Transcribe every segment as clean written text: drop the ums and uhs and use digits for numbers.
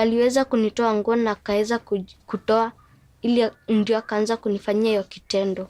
aliweza kunitoa nguo na akaweza kutoa, ili ndio akaanza kunifanyia hiyo kitendo.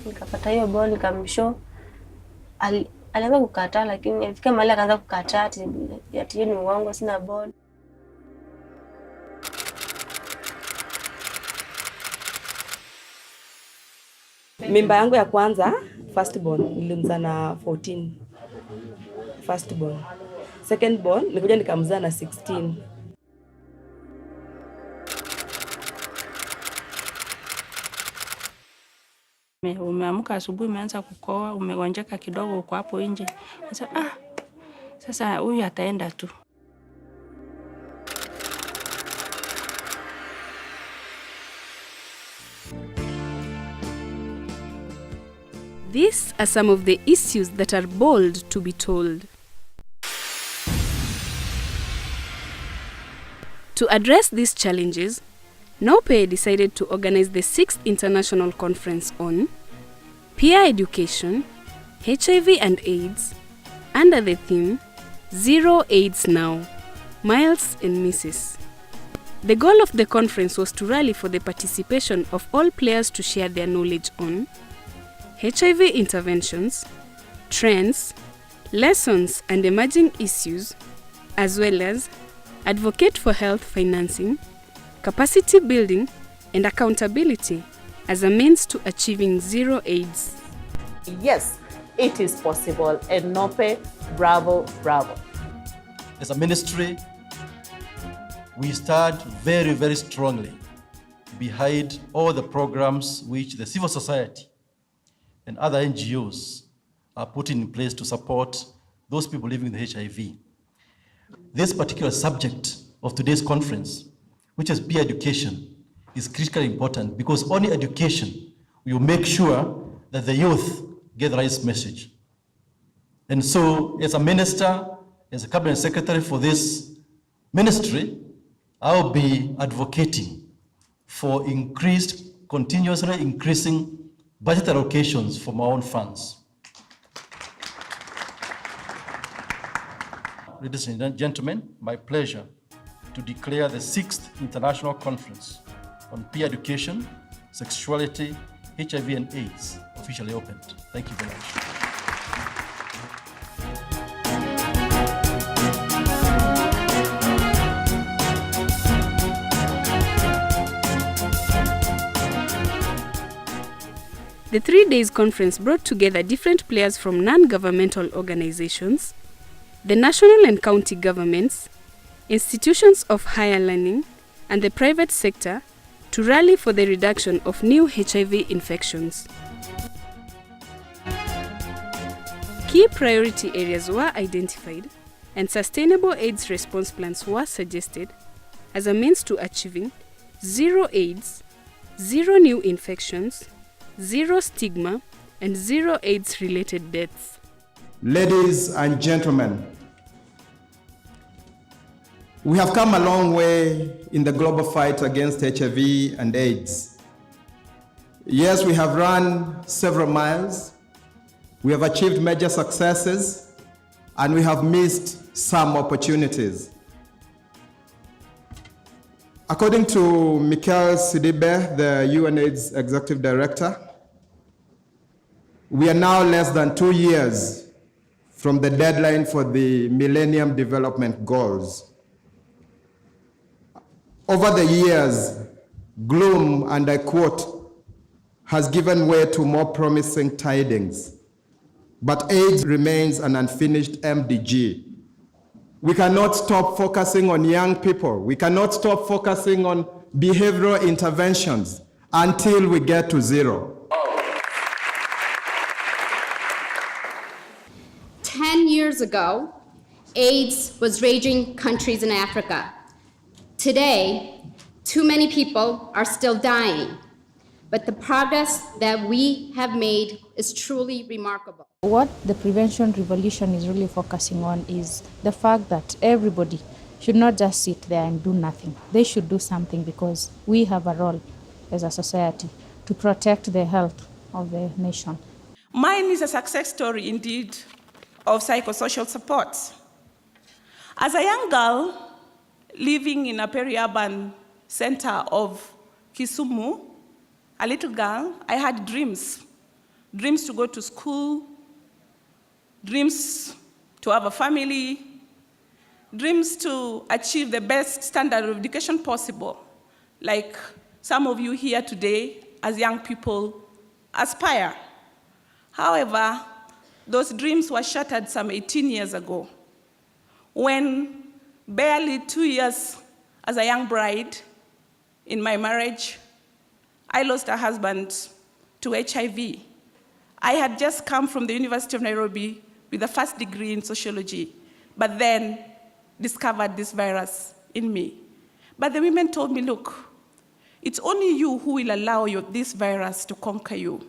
Nikapata hiyo ball nikamshow. Alianza kukataa, lakini alifika mahali akaanza kukataa ati ni uongo, sina ball. Mimba yangu ya kwanza, first born, nilimzaa na 14. First born. Second born, nilikuja nikamzaa na 16. Umeamka asubuhi umeanza kukoa, umegonjeka kidogo uko hapo nje. Sasa huyu ataenda tu. These are some of the issues that are bold to be told. To address these challenges, NOPE decided to organize the 6th International Conference on Peer Education, HIV and AIDS, under the theme Zero AIDS Now, Miles and Misses. The goal of the conference was to rally for the participation of all players to share their knowledge on HIV interventions, trends, lessons and emerging issues, as well as advocate for health financing, capacity building and accountability as a means to achieving zero AIDS. Yes, it is possible, and NOPE, bravo, bravo. As a ministry, we stand very, very strongly behind all the programs which the civil society and other NGOs are putting in place to support those people living with HIV. This particular subject of today's conference, which is peer education, is critically important because only education will make sure that the youth get the right message. And so, as a minister, as a cabinet secretary for this ministry, I'll be advocating for continuously increasing budget allocations from our own funds. Ladies and gentlemen, my pleasure to declare the 6th International Conference on Peer Education, Sexuality, HIV and AIDS officially opened. Thank you very much. The 3 days conference brought together different players from non-governmental organizations, the national and county governments, institutions of higher learning, and the private sector to rally for the reduction of new HIV infections. Key priority areas were identified and sustainable AIDS response plans were suggested as a means to achieving zero AIDS, zero new infections, zero stigma, and zero AIDS-related deaths. Ladies and gentlemen, we have come a long way in the global fight against HIV and AIDS. Yes, we have run several miles, we have achieved major successes, and we have missed some opportunities. According to Michael Sidibe, the UNAIDS Executive Director, we are now less than 2 years from the deadline for the Millennium Development Goals. Over the years, gloom, and I quote, has given way to more promising tidings. But AIDS remains an unfinished MDG. We cannot stop focusing on young people. We cannot stop focusing on behavioral interventions until we get to zero. 10 years ago, AIDS was raging countries in Africa. Today, too many people are still dying, but the progress that we have made is truly remarkable. What the prevention revolution is really focusing on is the fact that everybody should not just sit there and do nothing. They should do something because we have a role as a society to protect the health of the nation. Mine is a success story indeed of psychosocial support. As a young girl living in a peri-urban center of Kisumu, a little girl, I had dreams. Dreams to go to school, dreams to have a family, dreams to achieve the best standard of education possible, like some of you here today as young people aspire. However, those dreams were shattered some 18 years ago, when barely 2 years as a young bride in my marriage, I lost a husband to HIV. I had just come from the University of Nairobi with a first degree in sociology, but then discovered this virus in me. But the women told me, look, it's only you who will allow this virus to conquer you.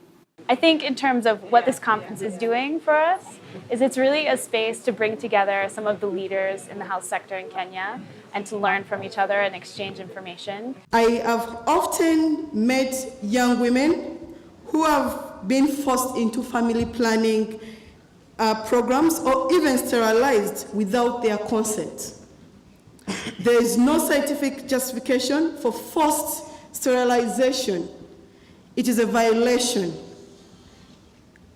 I think in terms of what this conference is doing for us, is it's really a space to bring together some of the leaders in the health sector in Kenya and to learn from each other and exchange information. I have often met young women who have been forced into family planning programs or even sterilized without their consent. There is no scientific justification for forced sterilization. It is a violation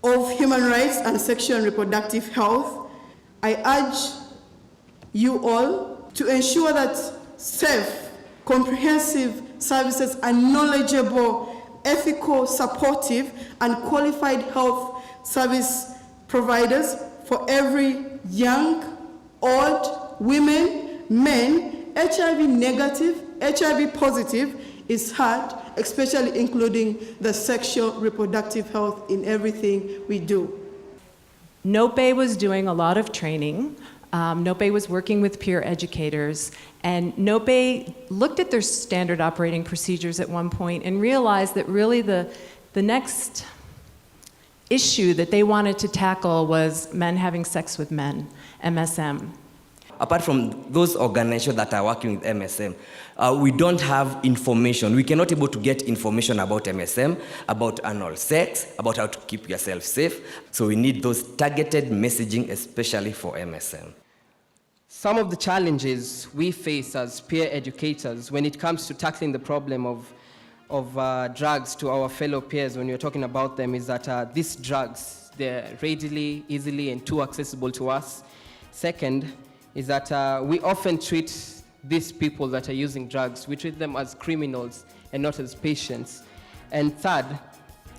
of human rights and sexual and reproductive health. I urge you all to ensure that safe, comprehensive services and knowledgeable, ethical, supportive, and qualified health service providers for every young, old, women, men, HIV negative, HIV positive is hard, especially including the sexual reproductive health in everything we do. NOPE was doing a lot of training. NOPE was working with peer educators, and NOPE looked at their standard operating procedures at one point and realized that really the next issue that they wanted to tackle was men having sex with men, MSM. Apart from those organizations that are working with MSM, we don't have information. We cannot able to get information about MSM, about anal sex, about how to keep yourself safe. So we need those targeted messaging, especially for MSM. Some of the challenges we face as peer educators when it comes to tackling the problem of drugs to our fellow peers when we're talking about them is that these drugs, they're readily, easily, and too accessible to us. Second, is that we often treat these people that are using drugs, we treat them as criminals and not as patients. And third,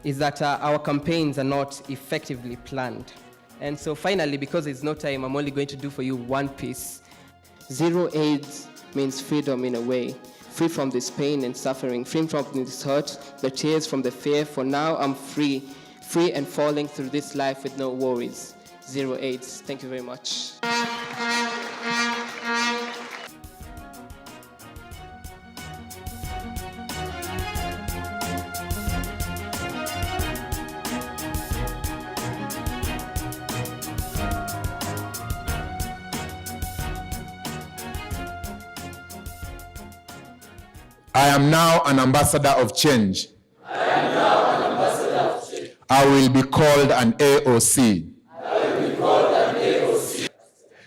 is that our campaigns are not effectively planned. And so finally, because there's no time, I'm only going to do for you one piece. Zero AIDS means freedom in a way. Free from this pain and suffering, free from this hurt, the tears from the fear. For now, I'm free and falling through this life with no worries. Zero AIDS. Thank you very much. I am now an ambassador of change. I will be called an AOC.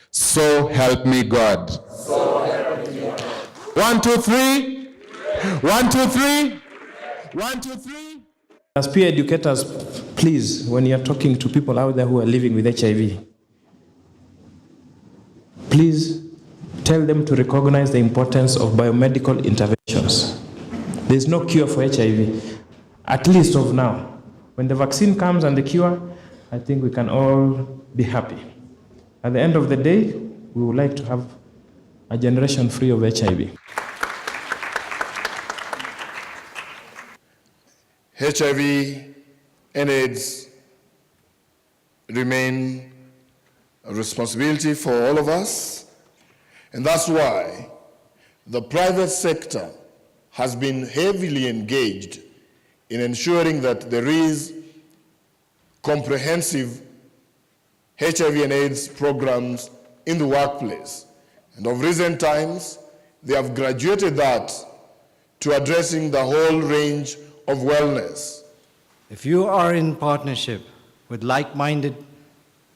So help me God. 1, 2, 3. 1, 2, 3. 1, 2, 3. As peer educators, please, when you're talking to people out there who are living with HIV, please tell them to recognize the importance of biomedical interventions. There is no cure for HIV, at least of now. When the vaccine comes and the cure, I think we can all be happy. At the end of the day, we would like to have a generation free of HIV. HIV and AIDS remain a responsibility for all of us, and that's why the private sector has been heavily engaged in ensuring that there is comprehensive HIV and AIDS programs in the workplace. And of recent times, they have graduated that to addressing the whole range of wellness. If you are in partnership with like-minded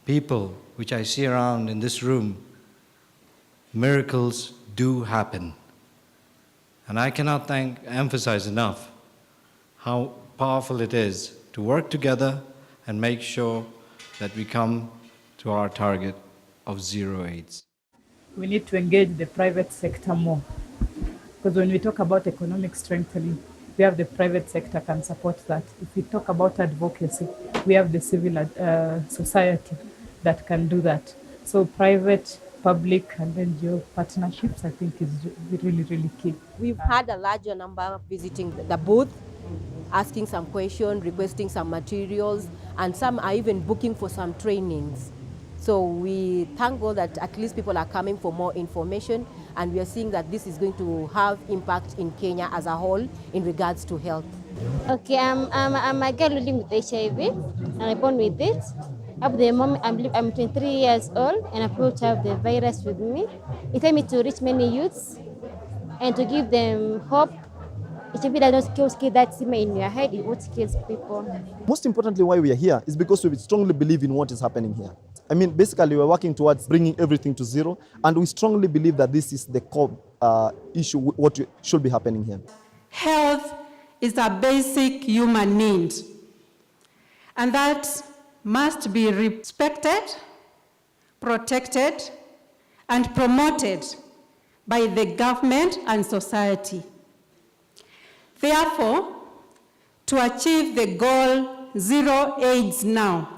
people, which I see around in this room, miracles do happen. And I cannot emphasize enough how powerful it is to work together and make sure that we come to our target of 0 AIDS. We need to engage the private sector more. Because when we talk about economic strengthening, we have the private sector can support that. If we talk about advocacy, we have the civil society that can do that. So private, public, and NGO partnerships, I think, is really, really key. We've had a larger number visiting the booth, asking some questions, requesting some materials, and some are even booking for some trainings. So we thank God that at least people are coming for more information, and we are seeing that this is going to have impact in Kenya as a whole in regards to health. Okay, I'm a girl living with HIV, and I'm born with it. At the moment, I'm 23 years old, and I approach have the virus with me. It helped me to reach many youths and to give them hope. HIV does not kill that stigma in your head, it what kills people. Most importantly, why we are here is because we strongly believe in what is happening here. I mean, basically, we're working towards bringing everything to zero, and we strongly believe that this is the core issue, what should be happening here. Health is a basic human need, and that must be respected, protected, and promoted by the government and society. Therefore, to achieve the goal 0 AIDS now,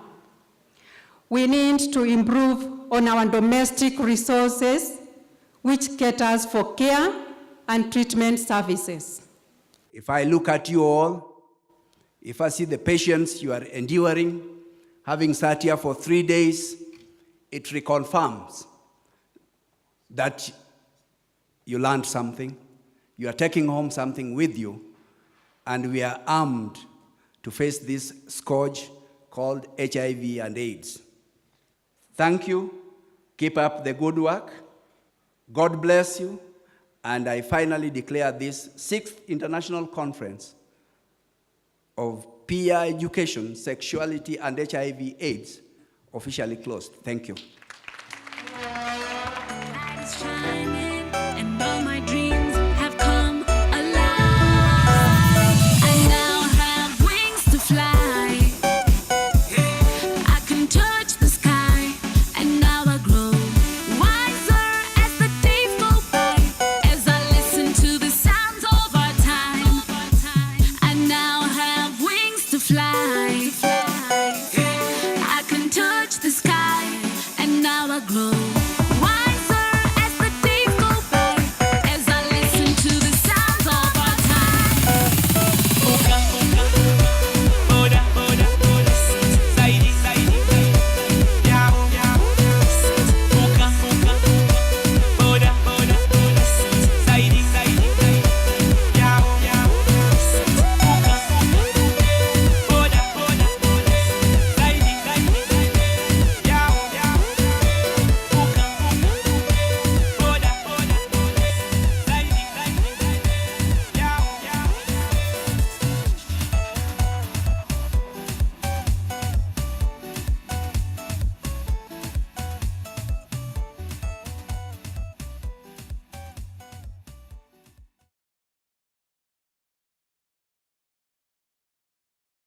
we need to improve on our domestic resources, which caters for care and treatment services. If I look at you all, if I see the patients you are enduring, having sat here for 3 days, it reconfirms that you learned something, you are taking home something with you, and we are armed to face this scourge called HIV and AIDS. Thank you. Keep up the good work. God bless you. And I finally declare this 6th International Conference of Peer Education, Sexuality, and HIV/AIDS officially closed. Thank you.